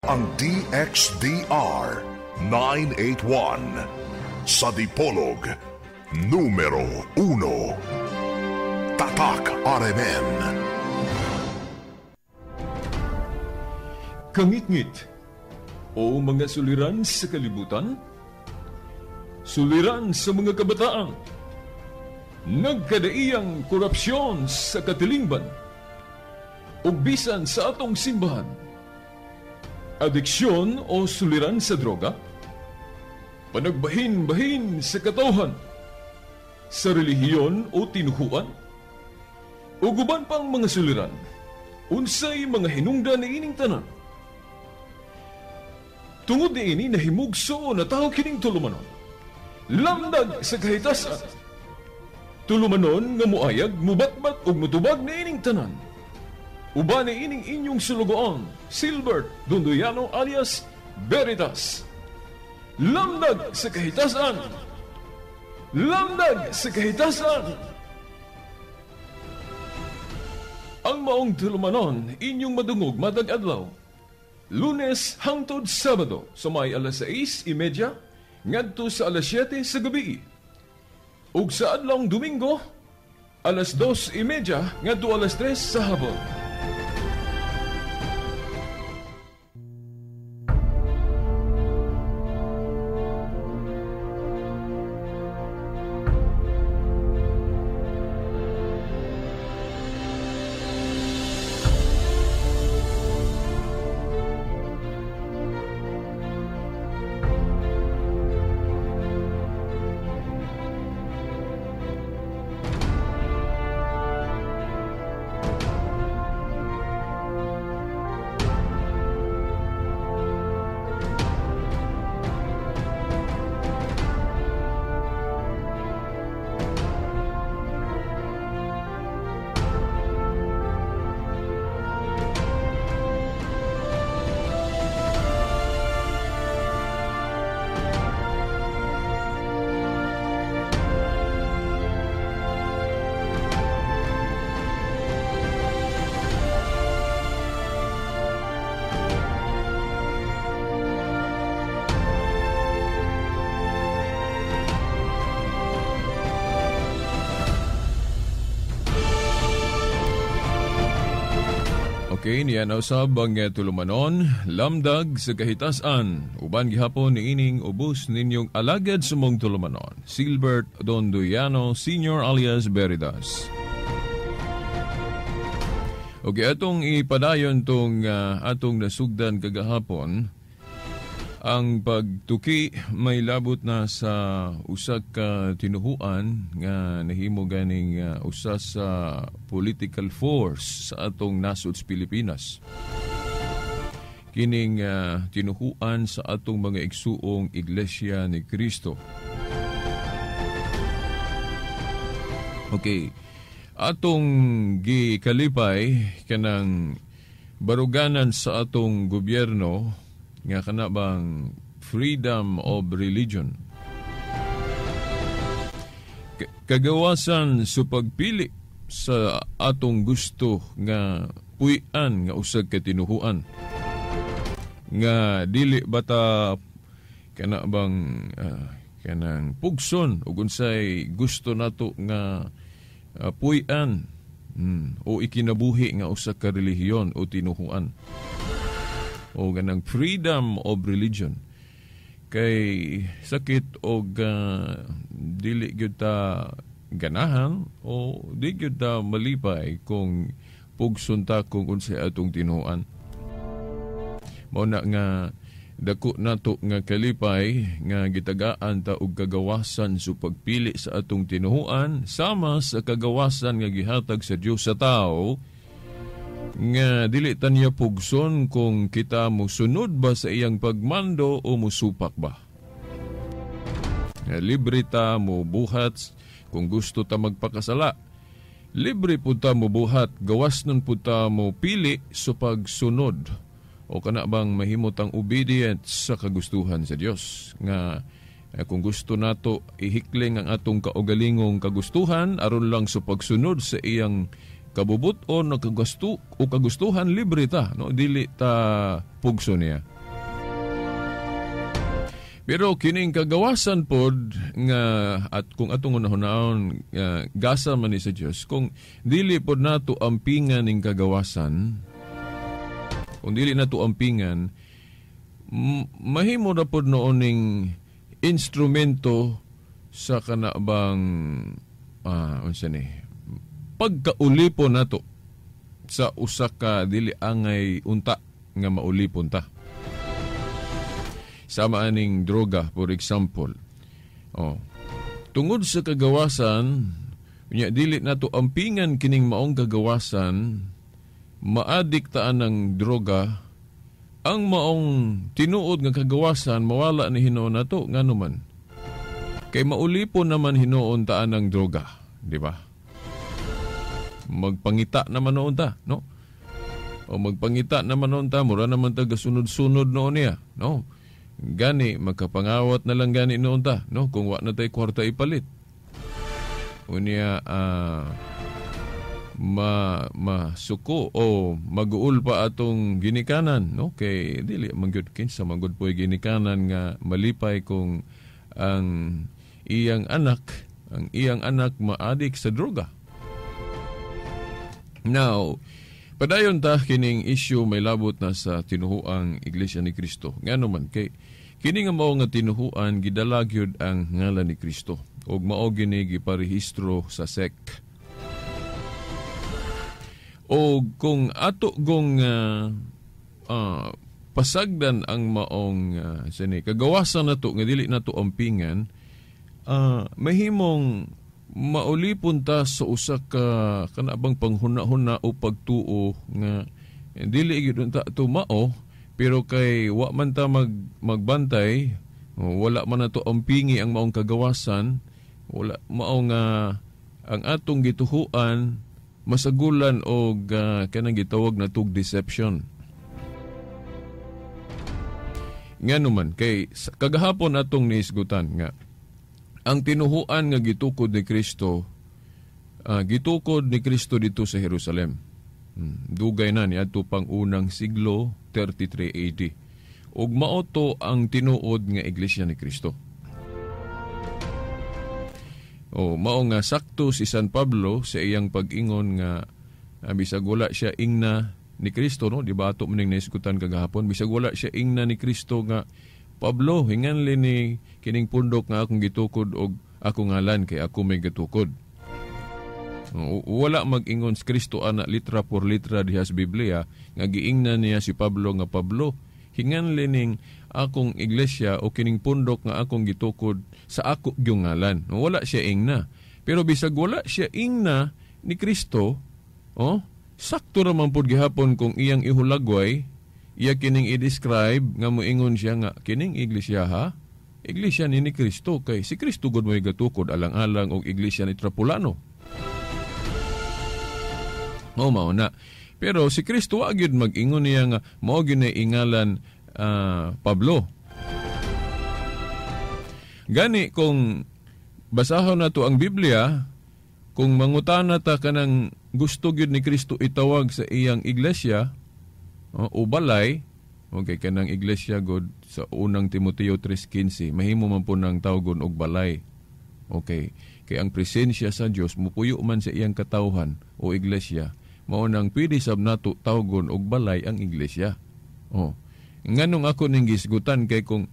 Ang DXDR 981 sa Dipolog numero 1. Tatak RMN. Kangit-ngit o mga suliran sa kalibutan, suliran sa mga kabataan, nagkadaiyang korupsyon sa katilingban, ug bisan sa atong simbahan, adiksyon o suliran sa droga, panagbahin-bahin sa katawhan, sa relihiyon o tinuhuan, o guban pang mga suliran, unsay mga hinungdan ni ining tanan. Tungod ni ini nahimugso na tao kining tulumanon, lamdag sa kahitasan, tulumanon nga muayag, mubatbat o mutubag ni ining tanan. Uban ni ining inyong sulugoon, Silbert Donduyano alias Veritas. Lamdag sa kahitasan! Lamdag sa kahitasan! Ang maong tulumanon, inyong madungog matag adlaw. Lunes hangtod Sabado, sa may alas 6:30, ngadto sa alas 7 sa gabi. Ug sa adlawng Domingo, alas 2:30 ngadto alas 3 sa hapon. Okay, niya na usab ang tulumanon, lamdag sa kahitasan. Uban gihapon ni ining ubos ninyong alagad sa mong tulumanon, Silbert Donduyano Sr. alias Veritas. Okay, atong ipadayon tong atong nasugdan kagahapon. Ang pagtuki may labot na sa usa ka tinuhuan nga nahimo ganing usa sa political force sa atong nasod sa Pilipinas. Kining tinuhuan sa atong mga igsuong Iglesia ni Cristo. Okay, atong gikalipay kanang baruganan sa atong gobyerno nga kana bang freedom of religion. Kagawasan sa pagpili sa atong gusto nga puy-an nga usag katinuhuan. Nga dili bata kana bang kanang pugson ug unsay gusto nato nga puy-an o ikinabuhi nga usa ka relihiyon o tinuhuan. O ganang freedom of religion kay sakit o dili gyud ta ganahan o di gyud ta malipay kung pugson ta kung unsay atong tinuan. Mao na nga dako nato nga kalipay nga gitagaan ta og kagawasan sa pagpili sa atong tinuhuan sama sa kagawasan nga gihatag sa Dios sa tao nga dili ta niya pugson kung kita musunod ba sa iyang pagmando o musupak ba. Nga libre ta mo buhat kung gusto ta magpakasala. Libre po ta mo buhat, gawas nun po ta mo pili sa pagsunod o kana bang mahimot ang obedient sa kagustuhan sa Dios. Nga kung gusto nato ihikling ang atong kaugalingong kagustuhan aron lang sa pagsunod sa iyang kabubuton o kagustuhan libre ta no dili ta pugso niya. Pero kining kagawasan pod nga at kung atong unahon gasa man ni sa Dios, kung dili pod nato ampingan ning kagawasan, kung dili nato ampingan, mahimo na pod noon ning instrumento sa kanabang unsa ni pagkaulipon nato sa usa ka dili angay unta nga maulipon ta. Sama aning droga, for example. Tungod sa kagawasan, dili nato ampingan kining maong kagawasan, maadiktaan ng droga, ang maong tinuod nga kagawasan, mawala ni hinuon nato, nga naman. Kay maulipon naman hinuon taan ng droga, di ba? Magpangita naman noon ta, no? O magpangita naman noon ta, mura naman taga sunod-sunod noon niya, no? Gani, magkapangawat na lang gani noon ta, no? Kung wa na tayo kwarta ipalit. Unya, masuko o mag-uul pa atong ginikanan, no? Kay dili mangyud kinsa magud po'y ginikanan nga malipay kung ang iyang anak maadik sa droga. Now, padayon ta kining issue may labot na sa tinuhuang Iglesia ni Cristo. Ngano man kay kini nga mao nga tinuhuan gidala gyud ang ngalan ni Cristo ug mao gini giparehistro sa SEC. O kung ato gong pasagdan ang maong kagawasan nato nga dili nato ampingan, mahimong maulipon ta sa usa ka kanabang panghuna-huna o pagtuo nga dili gyud ta mao, pero kay wa man ta magbantay, wala man nato ampingi ang maong kagawasan, wala mao nga ang atong gituhuan masagulan og kanang gitawag na tug deception. Ngano man kay kagahapon atong niisgutan nga ang tinuhuan nga gitukod ni Kristo, gitukod ni Kristo dito sa Jerusalem. Dugay na ni adto pang unang siglo 33 AD. Ug mao to ang tinuod nga Iglesia ni Kristo. Mao nga sakto si San Pablo sa iyang pag-ingon nga bisag wala siya ingna ni Kristo, no? Di ba ato maning naisgutan kagahapon, bisag wala siya ingna ni Kristo nga Pablo, hinganli ni kining pundok nga akong gitukod og ako ngalan kay ako may gitukod. Wala mag-ingon si Kristo ana litra por litra diha sa Biblia nga giingnan niya si Pablo nga Pablo, hinganli ning akong iglesia o kining pundok nga akong gitukod sa ako gyung ngalan. Wala siya ingna. Pero bisag wala siya ingna ni Kristo, sakto raman pud gihapon kung iyang ihulagway, iya kining i-describe nga moingon siya nga kining iglesia iglesia ni Kristo, kay si Kristo gud mo'y gatukod alang-alang og iglesia ni Trapulano. Mao na. Pero si Kristo wa gyud mag-ingon niya nga mao gyud ingalan Pablo. Gani kung basahon nato ang Biblia, kung mangutana ta kanang gusto gyud ni Kristo itawag sa iyang iglesia, o balay, okay, kanang iglesia god sa unang Timoteo 3:15, mahimo man po ng tawgon og balay. Okay, kay ang presensya sa Dios mupuyo man sa iyang katawhan o iglesia, mao nang pwede sab nato tawgon og balay ang iglesia. Nganong ako ning gisgutan kay kung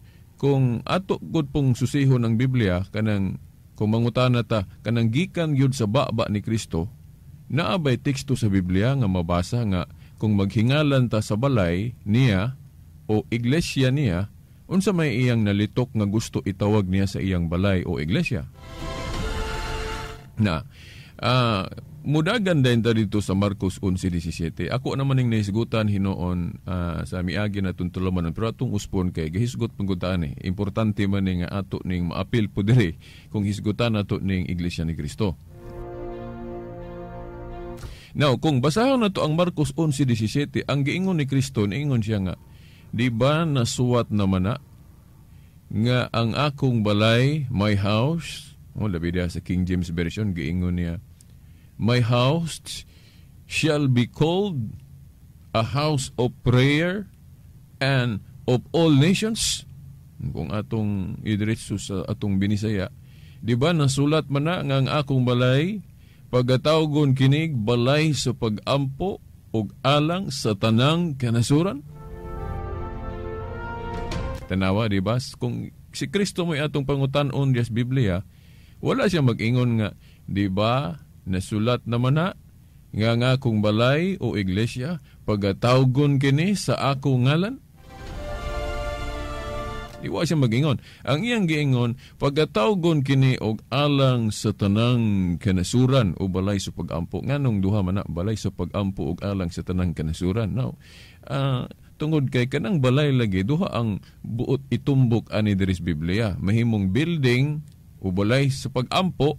ato gud pong susihon ang Biblia, kanang kung mangutana ta kanang gikan gyud sa baba ni Kristo, naabay teksto sa Biblia nga mabasa nga kung maghingalan ta sa balay niya o iglesia niya, unsa may iyang nalitok nga gusto itawag niya sa iyang balay o iglesia. Na, mudagan din ta dito sa Marcos 11:17. Ako naman ning naisgutan hinoon sa miagi na tuntulaman, pero atong uspon kay gahisgot panggutaan importante man nga ato ning maapil po diri kung hisgutan nato ning iglesia ni Kristo. Now, kung basahon nato ang Marcos 11:17, ang giingon ni Kristo, niingon siya nga, di ba nasuwat naman na nga ang akong balay, my house, labi dia sa King James Version, giingon niya, my house shall be called a house of prayer and of all nations. Kung atong idiretso sa atong binisaya, di ba nasulat man na nga ang akong balay, pagatawgon kinig balay sa pagampo og alang sa tanang kanasuran? Tanawa, di ba? Kung si Kristo mo'y atong pangutan-on sa Biblia, wala siya mag-ingon nga, di ba, nasulat naman na, nga akong balay o iglesia, pagatawgon kini sa akong ngalan? Di wa siya mag-ingon. Ang iyang giingon, pagatawgon kini og alang sa tanang kanasuran o balay sa pagampo. Nganong duha man na, balay sa pagampo og alang sa tanang kanasuran. Now, tungod kay kanang balay lagi, duha ang buot itumbok ani diri sa Biblia. Mahimong building o balay sa pagampo,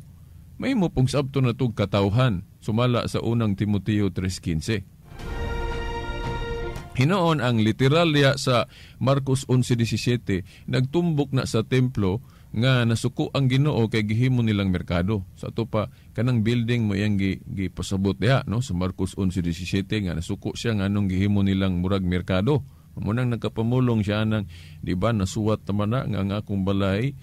mahimo pong sabto na tug katawhan. Sumala sa unang Timoteo 3:15. Hinoon ang literalya sa Marcos 11:17, nagtumbok na sa templo nga nasuko ang Ginoo kay gihimo nilang merkado. Sa ato pa kanang building mo yang gipasabot diha, no, sa Marcos 11:17 nga nasuko siya nganong gihimo nilang murag merkado. Munang nagkapamulong siya nang, di ba, nasuwat naman na nga ang akong balay,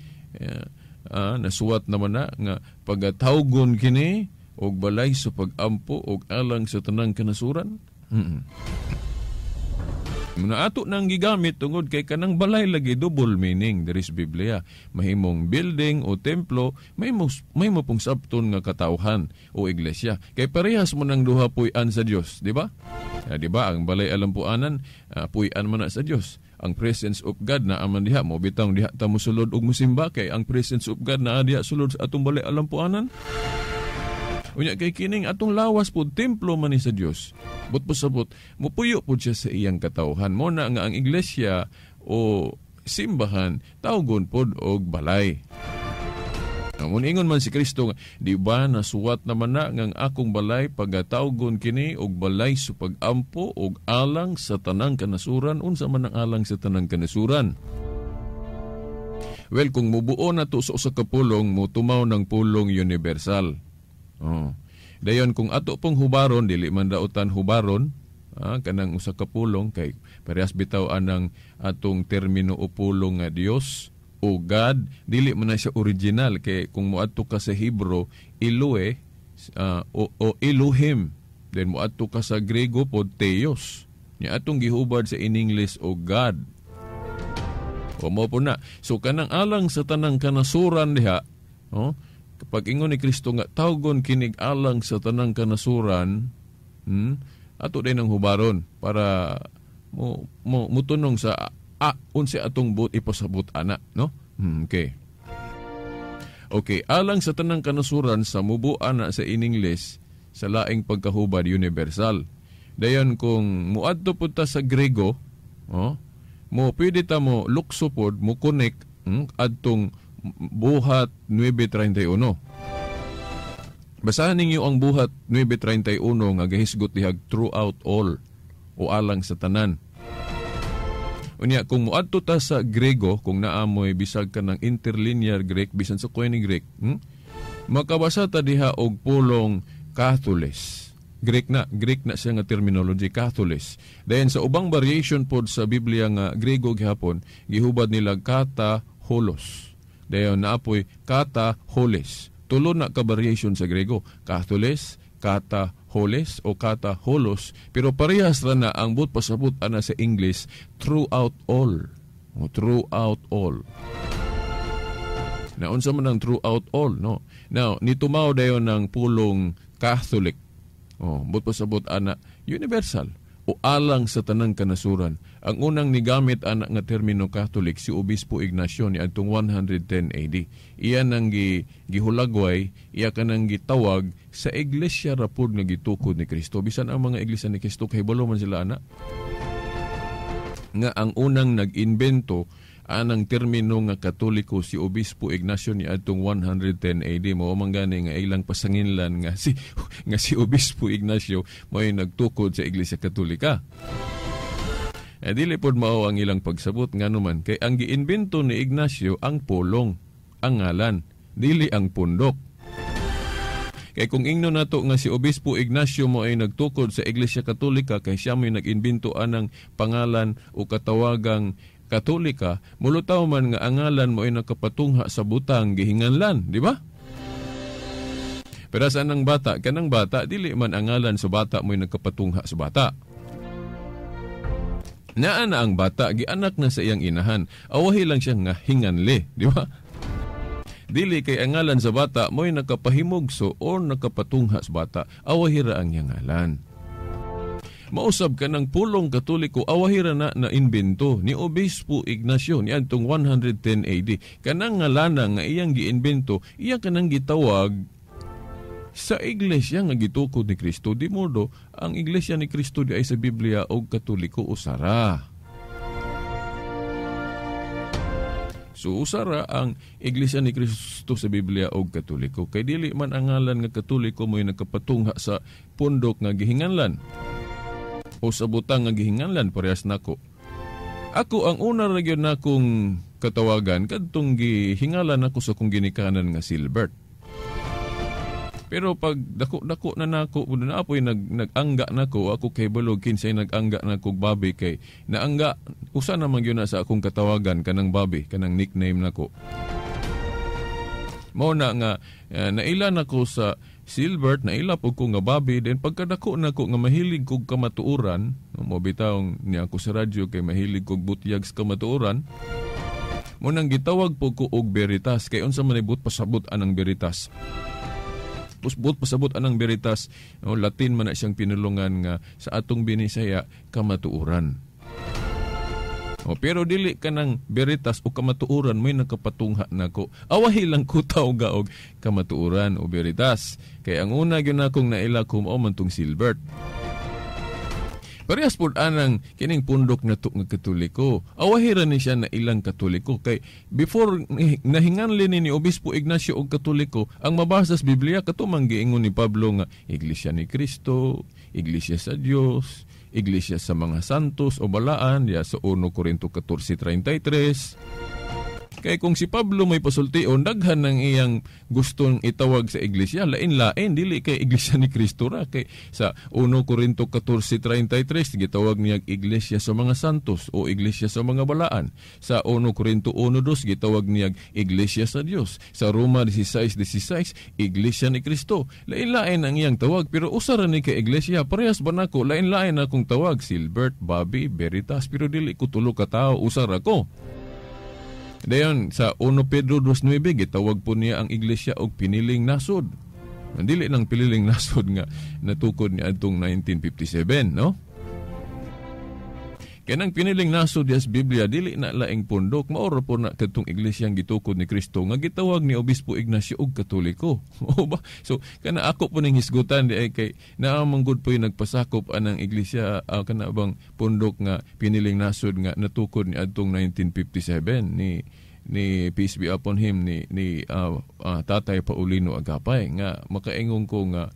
nasuwat naman na nga pagatawgon kini og balay sa pagampo og alang sa tanang kanasuran. Muna ato nang gigamit tungod kay kanang balay lagi double meaning diri sa Biblia. Mahimong building o templo, mahimo pong sabton nga katawhan o iglesia. Kay parehas mo nang duha puy-an sa Dios, di ba? Di ba ang balay alampuanan, puy-an man na sa Dios. Ang presence of God na aman diha, mo bitang diha ta mosulod og musimba kay ang presence of God na diha sulod sa atong balay alampuanan. Unya kay kining atong lawas po templo man ni sa Dios. But po sabot, mupuyo po siya sa iyang katawhan. Mo na nga ang iglesia o simbahan tawgon pod og balay. Ang ingon man si Kristo, di ba nasuwat naman na nga ang akong balay pagatawgon kini og balay sa pagampo og alang sa tanang kanasuran. Unsa man ang alang sa tanang kanasuran? Well, kung mubuo na to sa usa ka pulong, mutumaw ng pulong universal. Dayon kung ato pong hubaron, dili man dautan hubaron, kanang usa ka pulong kay parehas bitaw anang atong termino o pulong nga Dios o God, dili man na siya original kay kung moadto ka sa Hebro, Elohe o Elohim, then moadto ka sa Grego pod Theos. Nya atong gihubad sa in English o God. O mo po na. So kanang alang sa tanang kanasuran diha, kapag ingon ni Kristo nga tawgon kinig alang sa tanang kanasuran, ato din ang hubaron para mutunong sa unsi atong buot ipasabot ana, no? Okay. Okay, alang sa tanang kanasuran sa mubo ana sa in English sa laing pagkahubad universal. Dayon kung muadto pud ta sa Grego, mo pwede ta mo lukso pod mo connect adtong Buhat 9:31. Basahan ninyo ang Buhat 9:31 nga gahisgot dihag throughout all o alang sa tanan. Unya kung muadto ta sa Grego, kung naamoy bisag ka ng interlinear Greek bisan sa koine Greek, makabasa ta diha og pulong Catholis. Greek na siya nga terminology, Catholis. Dayon sa ubang variation pod sa Biblia nga Grego gihapon, gihubad nila kata holos. Dayon naapoy kata holes. Tulo na ka variation sa Grego, Catholis, kata holes o kata holos, pero parehas ra na ang but pasabot ana sa English throughout all. Throughout all. Na unsa man ang throughout all, no? Now, nitumaw dayon ng pulong Catholic. But pasabot ana universal o alang sa tanang kanasuran. Ang unang nigamit anak nga termino Catholic si Obispo Ignacio ni adtong 110 AD. Iyan ang gihulagway, iya kanang gitawag sa iglesia rapod nga gitukod ni Kristo. Bisan ang mga iglesia ni Kristo kay balo man sila ana. Nga ang unang nag-invento anang termino nga Katoliko si Obispo Ignacio ni adtong 110 AD. Mao man gani nga ilang pasanginlan nga si Obispo Ignacio mo'y nagtukod sa Iglesia Katolika. Dili pod mao ang ilang pagsabot nganuman kay ang giimbento ni Ignacio ang pulong, ang ngalan, dili ang pundok. Kay kung ingno nato nga si Obispo Ignacio mo ay nagtukod sa Iglesia Katolika kay siya may nag-imbento anang pangalan o katawagang Katolika, mulutaw man nga angalan mo ay nakapatungha sa butang gihinganlan, di ba? Pero sa anang bata, kanang bata, dili man angalan sa bata mo ay nakapatungha sa bata. Naa na ang bata, gianak na sa iyang inahan, awahi lang siya nga hinganli, di ba? Dili kay angalan sa bata mo ay nakapahimugso o nakapatungha sa bata, awahira ang iyang ngalan. Mausab ka ng pulong Katoliko, awahira na imbento ni Obispo Ignacio ni antong 110 AD. Kanang ngalan nga iyang giimbento, iya kanang gitawag sa iglesia nga gitukod ni Kristo. Di modo, ang iglesia ni Kristo di ay sa Biblia o Katoliko usara. So usara ang iglesia ni Kristo sa Biblia o Katoliko. Kay dili man ang ngalan nga Katoliko mo'y nakapatungha sa pundok nga gihinganlan o sa butang nga gihinganlan, parehas nako. Ako ang una ra gyud nakong katawagan kadtong gihingalan ako sa kong ginikanan nga Silbert. Pero pag dako na nako na apoy nagangga nako, ako kay balog kinsay nagangga nako babi kay naangga usa naman gyud na sa akong katawagan kanang babi, kanang nickname nako. Mao na nga naila nako sa Silbert, naila po ko nga babi, then pagkadako na ko nga mahilig kog kamatuoran, mo bitawng niya ako sa radyo kay mahilig kog butyag sa kamatuoran, mo nang gitawag po ko og Veritas, kay unsa man ibut pasabot anang Veritas. Pusbot pasabot anang Veritas, Latin man na siyang pinulungan nga sa atong Binisaya kamatuoran. Pero dili ka ng Veritas o kamatuoran mo'y nakapatungha nako. Awahi lang ko tawag og kamatuoran o Veritas. Kaya ang una gyud akong nailakom o man tong Silbert. Parehas pud anang kining pundok na to nga Katoliko. Awahi ra ni siya na ilang Katoliko kay before nahinganli ni Obispo Ignacio og Katoliko, ang mabasa sa Biblia katumang giingon ni Pablo nga Iglesia ni Kristo, Iglesia sa Dios, Iglesia sa mga santos o balaan, ya sa 1 Corinto 14:33. Kay kung si Pablo may pasultion, daghan ng iyang gustong itawag sa iglesia, lain-lain, dili kay Iglesia ni Kristo ra. Kay sa 1 Corinto 14:33, gitawag niya Iglesia sa mga santos o Iglesia sa mga balaan. Sa 1 Corinto 1:2, gitawag niya Iglesia sa Dios. Sa Roma 16:16, Iglesia ni Kristo. Lain-lain ang iyang tawag, pero usara ni kay Iglesia. Parehas ba nako, lain-lain akong tawag, Silbert, Bobby, Veritas, pero dili ko tulo ka tao, usara ko. Dayon sa 1 Pedro 2:9 gitawag po niya ang iglesia og piniling nasod. Dili nang piniling nasod nga natukod niya adtong 1957, no? Kanang piniling nasod sa Biblia dili na laing pundok, maoro po na kadtong iglesyang gitukod ni Kristo nga gitawag ni Obispo Ignacio og Katoliko. Mao ba? So kana ako po ning hisgutan di ay kay naamanggod po yung nagpasakop anang iglesia kana bang pundok nga piniling nasod nga natukod ni adtong 1957 ni peace be upon him ni Tatay Paulino Agapay nga makaingon ko nga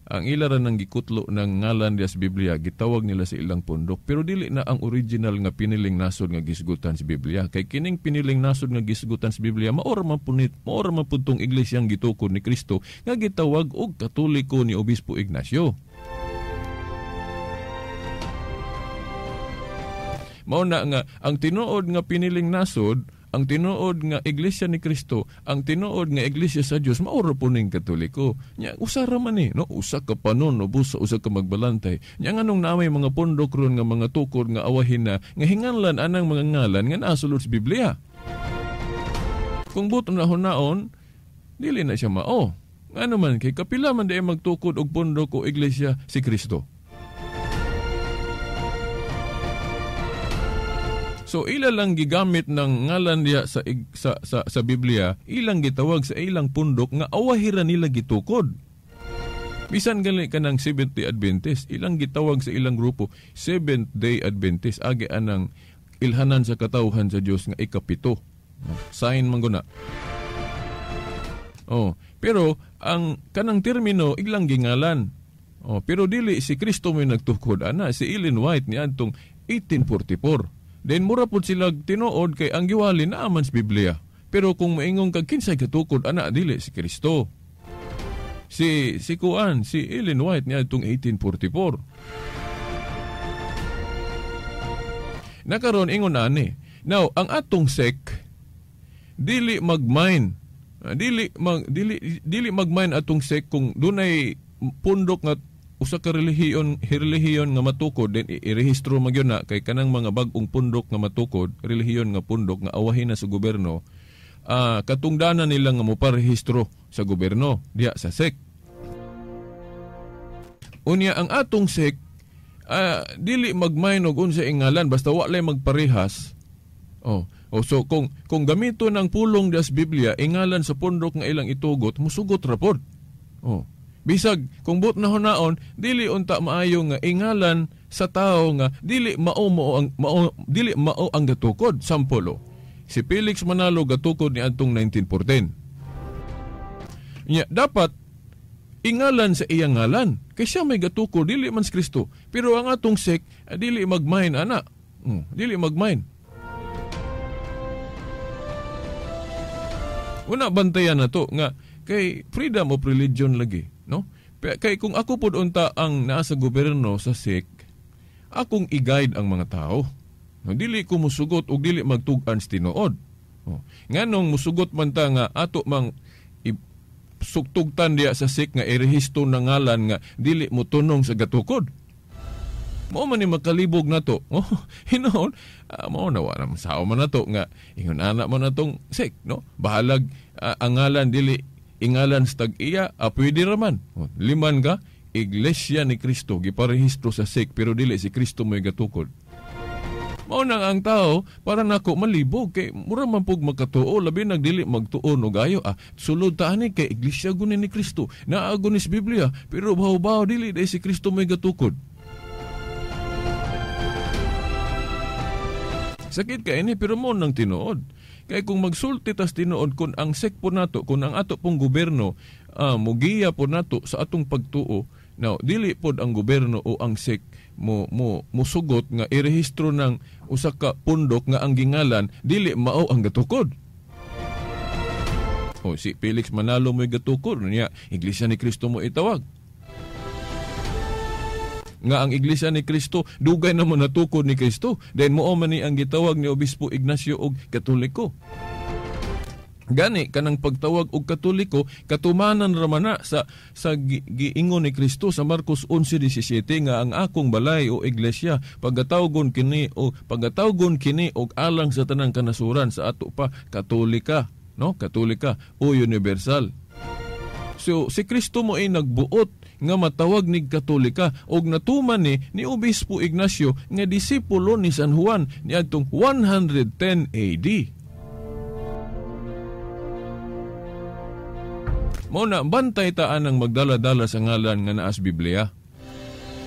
ang ilaran ng gikutlo ng ngalan sa Biblia gitawag nila sa ilang pundok, pero dili na ang original nga piniling nasod nga gisgutan sa Biblia. Kay kining piniling nasod nga gisgutan sa Biblia maora man pud tong iglesyang gitukod ni Kristo nga gitawag og Katoliko ni Obispo Ignacio. Mao na nga ang tinuod nga piniling nasod, ang tinuod nga iglesia ni Kristo, ang tinuod nga iglesia sa Dios, maoro po ning Katoliko. Nya usara man ni, no, usa ka panon no busa usa ka magbalantay. Nya nganong namay mga pondok ron nga mga tukod nga awahin na nga hinganlan anang mga ngalan nga naa sulod sa Biblia. Kung buto na hunaon, dili na siya mao. Ano man kay kapila man di magtukod og pondok o iglesia si Kristo. So ila lang gigamit ng ngalan diya sa Biblia, ilang gitawag sa ilang pundok nga awahira nila gitukod. Bisan gali ka ng Seventh-day Adventist, ilang gitawag sa ilang grupo Seventh-day Adventist, agi anang ilhanan sa katawhan sa Dios nga ikapito. Sign man guna. Pero ang kanang termino ilang gingalan. Pero dili si Kristo may nagtukod ana, si Ellen White ni adtong 1844. Then mura po sila tinuod kay ang giwali na aman sa Biblia. Pero kung maingong kag kinsay katukod ana dili si Kristo. Si Ellen White niya itong 1844. Nakaroon ingon ani Now, ang atong sek dili magmine. Dili magmine atong sek kung dunay pundok nga usa ka relihiyon nga matukod, then irehistro magyon na kay kanang mga bag-ong pundok nga matukod, relihiyon nga pundok nga awahin na sa gobyerno, katungdanan nila nga moparehistro sa gobyerno diha sa sek. Unya ang atong sek dili magmine og unsa ingalan basta wa lay magparehas. So kung gamito ng pulong das Biblia ingalan sa pundok nga ilang itugot, musugot ra pod. Bisag kung but na hunaon dili unta maayo nga ingalan sa tao nga dili mao ang gatukod. Sampulo, si Felix Manalo gatukod ni adtong 1914. Dapat ingalan sa iyang ngalan kay siya may gatukod, dili man si Kristo. Pero ang atong sek dili magmine ana. Dili magmine. Una bantayan na to nga kay freedom of religion lagi, no? Kay kung ako pod unta ang naa sa gobyerno sa sek, akong i-guide ang mga tao. No, dili ko musugot og dili magtug-an sa tinuod. Nganong musugot man ta nga ato mang suktugtan diya sa sek nga irehistro na ngalan nga dili mo tunong sa gatukod. Mao man ni makalibog na to. Hinon, mao na wala sao man na to nga ingon ana man natong sek, no? Bahalag ang ngalan dili ingalan sa tag-iya, pwede raman. Liman ka, Iglesia ni Kristo, giparehistro sa sek, pero dili si Kristo mo'y gatukod. Mao nang ang tao, para nako malibog, kay mura man pug magkatuo, labi nagdili magtuon o gayo, sulod taani kay Iglesia gunin ni Kristo, naagunis Biblia, pero bahaw-bahaw dili dahil si Kristo mo'y gatukod. Sakit ka ini, pero mo nang tinuod. Kaya kung magsulti tas tinuod, kung ang sek po nato, kung ang ato pong gobyerno, mugiya po nato sa atong pagtuo, now, dili pod ang gobyerno o ang sek musugot nga irehistro ng usa ka pundok nga ang gingalan, dili mao ang gatukod. Si Felix Manalo mo'y gatukod, niya, Iglesia ni Kristo mo itawag. Nga ang Iglesia ni Kristo dugay na mo natukod ni Kristo, then mo man ni ang gitawag ni Obispo Ignacio og Katoliko. Gani kanang pagtawag og Katoliko katumanan ra man na sa giingon ni Kristo sa Marcos 11:17 nga ang akong balay o iglesia pagatawgon kini og alang sa tanang kanasuran sa ato pa Katolika, no? Katolika o universal. So si Kristo mo ay nagbuot nga matawag ni Katolika og natuman ni Obispo Ignacio nga disipulo ni San Juan niadtong 110 AD. Mao na bantay taan ang magdala-dala sa ngalan nga naa sa Biblia.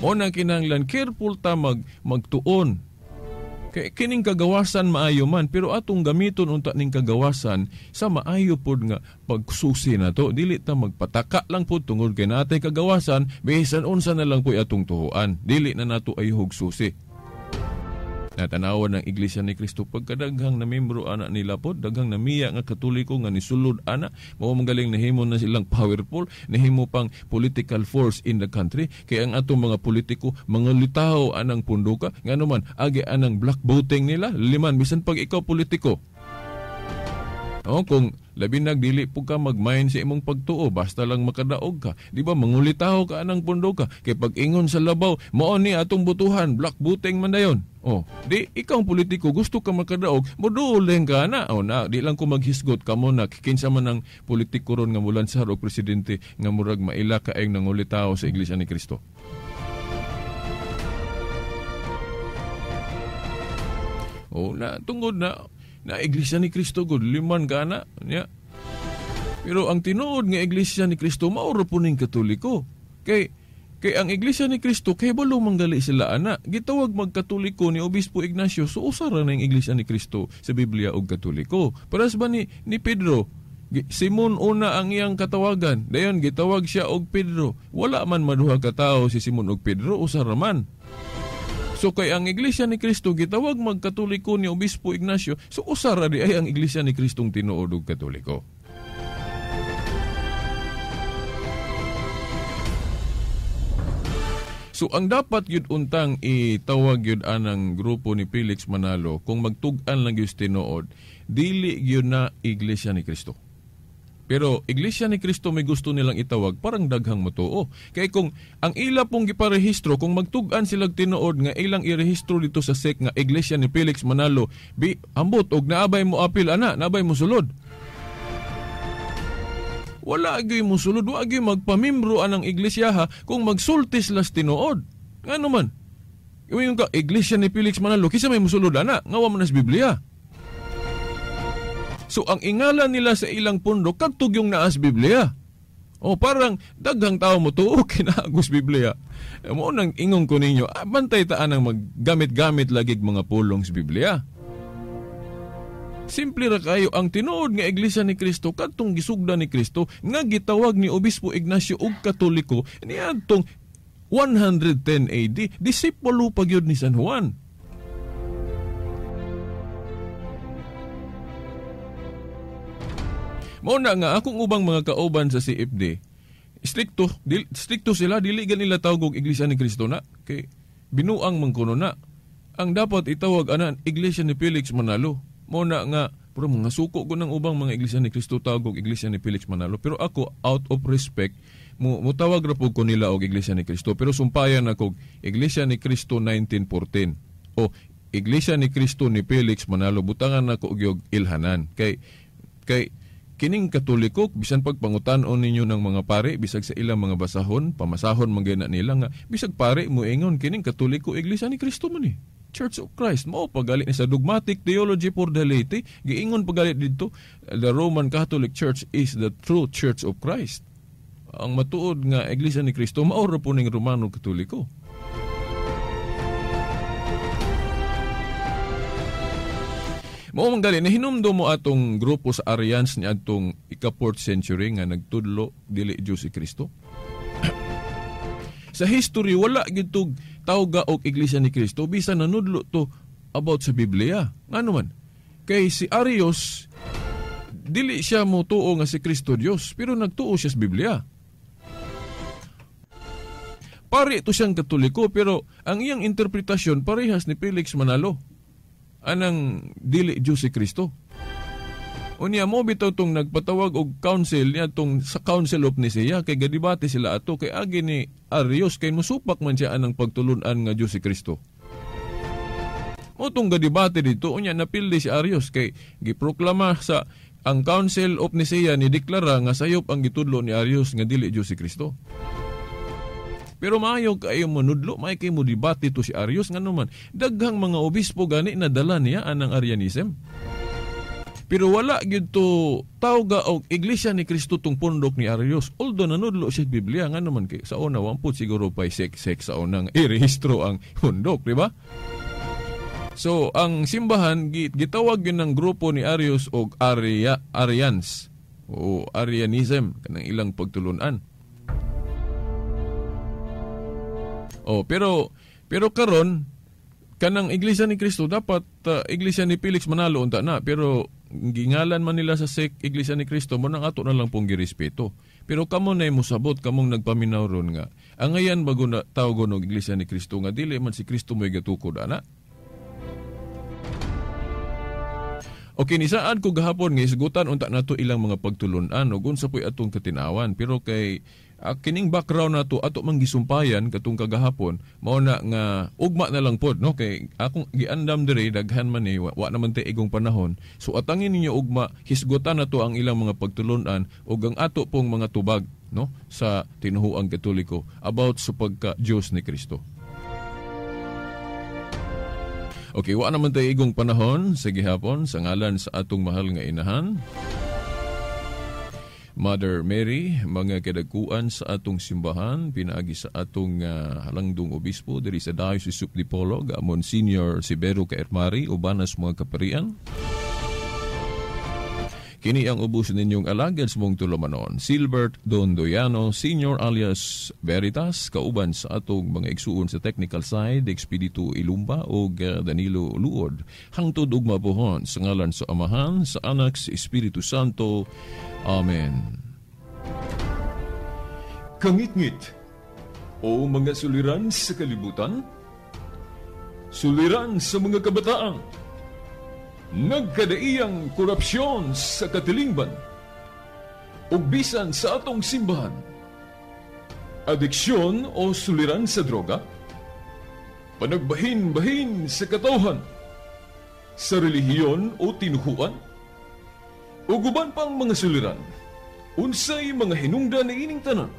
Mao na kinahanglan careful ta magtuon. Kay kining kagawasan maayo man, pero atong gamiton unta ning kagawasan sa maayo pod nga pagsusi na to. Dili ta magpataka lang pod tungod kay natay kagawasan, bisan unsa na lang po atong tuhuan. Dili na nato ay hugsusi. Natanawan ng Iglesia ni Kristo pagkadaghang na membro ana nila pod, daghang namiya nga Katoliko nga nisulod ana, mao magaling nahimo na silang powerful, nahimo pang political force in the country. Kay ang atong mga politiko mga litaw anang punduka, ngano man agi anang black voting nila, liman bisan pag ikaw politiko. Kung labi nagdili po ka magmain sa imong pagtuo, basta lang makadaog ka. Di ba, mangulitaho ka anang pundo ka. Kay pag ingon sa labaw, mao ni atong butuhan, black voting man dayon. Di, ikaw ang politiko, gusto ka makadaog, moduleng ka na. Di lang ko maghisgot ka mo na, kinsa man ang politiko ron nga mulansar o presidente nga murag maila ka ay nangulitaho sa Iglesia ni Kristo. Tungod na Iglesia ni Kristo gud liman kana niya. Pero ang tinuod nga Iglesia ni Kristo mauro po ning Katoliko. Kay ang Iglesia ni Kristo kay balo manggali sila ana. Gitawag magkatoliko ni Obispo Ignacio, so usara na ang Iglesia ni Kristo sa Biblia og Katoliko. Paras ba ni Pedro? Simon una ang iyang katawagan. Dayon gitawag siya og Pedro. Wala man maduha ka tawo si Simon og Pedro, usara man. So kay ang Iglesia ni Kristo gitawag magkatoliko ni Obispo Ignacio, so usara di ay ang Iglesia ni Kristong tinuod og Katoliko. So ang dapat yun untang itawag yun anang grupo ni Felix Manalo, kung magtug-an lang yun tinuod, dili yun na Iglesia ni Cristo. Pero Iglesia ni Cristo may gusto nilang itawag, parang daghang matuo. Kaya kung ang ila pong giparehistro, kung magtug-an silang tinuod nga ilang irehistro dito sa SEC nga Iglesia ni Felix Manalo, ambot og naabay mo apil ana, naabay mo sulod. Wala agay mo sulod, wala agay magpamimbro anang iglesia ha kung magsultis las tinuod. Nga naman, yung ka, Iglesia ni Felix Manalo, kisa may musulod ana, nga wa man nas Biblia. So ang ingalan nila sa ilang pundok, kagtug yung naas Biblia. O parang daghang tao mo tuo kinaagos Biblia. Mo nang ingong ko ninyo, bantay taan ang maggamit-gamit lagig mga pulong sa Biblia. Simple ra kayo ang tinuod nga Iglesia ni Cristo kadtong gisugda ni Cristo nga gitawag ni Obispo Ignacio og Katoliko niadtong 110 AD, disipulo pa gyud ni San Juan. Mao na nga akong ubang mga kauban sa CFD, stricto sila, dili ganila tawag og Iglesia ni Cristo na kay binuang man kuno na. Ang dapat itawag anan Iglesia ni Felix Manalo. Mo na nga, pero mga suko ko ng ubang mga Iglesia ni Cristo tawag og Iglesia ni Felix Manalo. Pero ako, out of respect, mutawag ra po ko nila og Iglesia ni Cristo. Pero sumpayan ako Iglesia ni Cristo 1914 o Iglesia ni Cristo ni Felix Manalo. Butangan ako og ilhanan. Kay kining Katoliko, bisan pagpangutan-on ninyo ng mga pare, bisag sa ilang mga basahon, pamasahon manggana nila nga, bisag pare mo ingon, kining Katoliko, Iglesia ni Cristo man Church of Christ. Mao pagalit ni sa dogmatic theology for the laity, giingon pagalit dito, the Roman Catholic Church is the true Church of Christ. Ang matuod nga Iglesia ni Cristo, maoro po ning Romano Katoliko. Mao man gali na hinumdo mo atong grupo sa Arians ni atong ika-4th century nga nagtudlo dili Dios si Cristo. Sa history wala gitug tawga og Iglesia ni Cristo bisan nanudlo to about sa Biblia. Ngano man? Kay si Arius dili siya mo tuo nga si Cristo Dios, pero nagtuo siya sa Biblia. Pare to siyang Katoliko, pero ang iyang interpretasyon parehas ni Felix Manalo. Anang dili Diyos si Cristo. Unya mo bitaw tong nagpatawag og council niya tong sa Council of Nicaea kay gadibate sila ato kay agi ni Arius kay musupak man siya anang pagtulunan nga Diyos si Cristo. Mo tong gadibate dito unya napildi si Arius kay giproklama sa ang Council of Nicaea ni deklara nga sayop ang gitudlo ni Arius nga dili Diyos si Cristo. Pero maayo kayo manudlo, may kayo mo debate to si Arius nga naman. Daghang mga obispo gani nadala niya anang Arianism. Pero wala gyud to tawga og Iglesia ni Cristo tong pundok ni Arius. Although nanudlo siya sa Biblia nga naman kay sa una wamput siguro pa sek sa unang irehistro ang pundok, di ba? So ang simbahan gitawag yun ng grupo ni Arius og Arians o Arianism kanang ilang pagtulunan. Oh, pero karon kanang Iglesia ni Cristo dapat Iglesia ni Felix Manalo unta na, pero gingalan man nila sa SEC Iglesia ni Cristo mo nang ato na lang pong girespeto. Pero kamo na musabot kamong nagpaminaw ron nga ang ngayan bago na tawag og Iglesia ni Cristo nga dili man si Cristo mo'y gatukod ana. Okay, ni saan ko gahapon nga isgutan unta nato ilang mga pagtulunan ug unsa poy atong katinawan, pero kay kining background nato ato man gisumpayan katong kagahapon mao na nga ugma na lang pod no kay akong giandam diri daghan man ni wa naman tay igong panahon, so atangin ninyo ugma hisgutan nato ang ilang mga pagtulunan ug ang ato pong mga tubag no sa tinuhuang Katoliko about sa pagka Diyos ni Cristo. Okay, wa naman tayo igong panahon sa gihapon sa ngalan sa atong mahal nga inahan Mother Mary, mga kadagkuan sa atong simbahan, pinaagi sa atong halangdong obispo diri sa Diocese of Dipolog, Monsignor Sibero Kaermari, ubanas mga kaparian. Kini ang ubos ninyong alagad sa mong tulumanon, Silbert Dondoyano, Senior alias Veritas, kauban sa atong mga igsuon sa technical side, Expedito Ilumba o Danilo Luod. Hangtod ug mabuhon sa ngalan sa Amahan, sa Anak, sa Espiritu Santo. Amen. Kangit-ngit, o mga suliran sa kalibutan, suliran sa mga kabataan, nagkadaiyang korupsyon sa katilingban, ug bisan sa atong simbahan, adiksyon o suliran sa droga, panagbahin-bahin sa katawhan, sa relihiyon o tinuhuan, ug uban pang mga suliran, unsay mga hinungdan na ining tanan.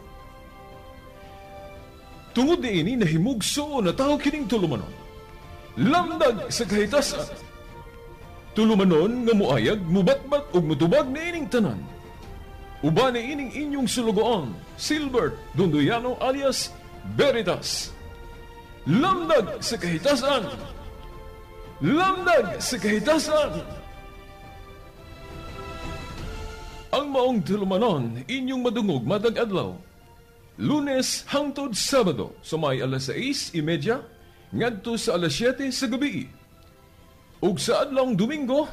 Tungod niini nahimugso na tao kining tulumanon, lamdag sa kahitasan, tulumanon nga muayag, mubatbat ug mutubag na ining tanan. Uban ni ining inyong sulugoon, Silbert Dundoyano alias Veritas. Lamdag sa kahitasan! Lamdag sa kahitasan! Ang maong tulumanon, inyong madungog matag adlaw, Lunes hangtod Sabado, sa may alas 6:30 ngadto sa alas 7 sa gabi. Ug sa adlawng Domingo,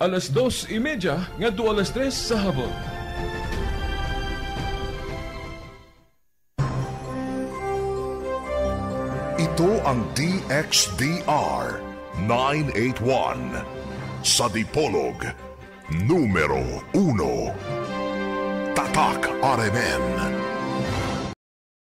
alas 2:30 ngadto alas 3 sa hapon. Ito ang DXDR 981 sa Dipolog, numero 1. Tatak RMN.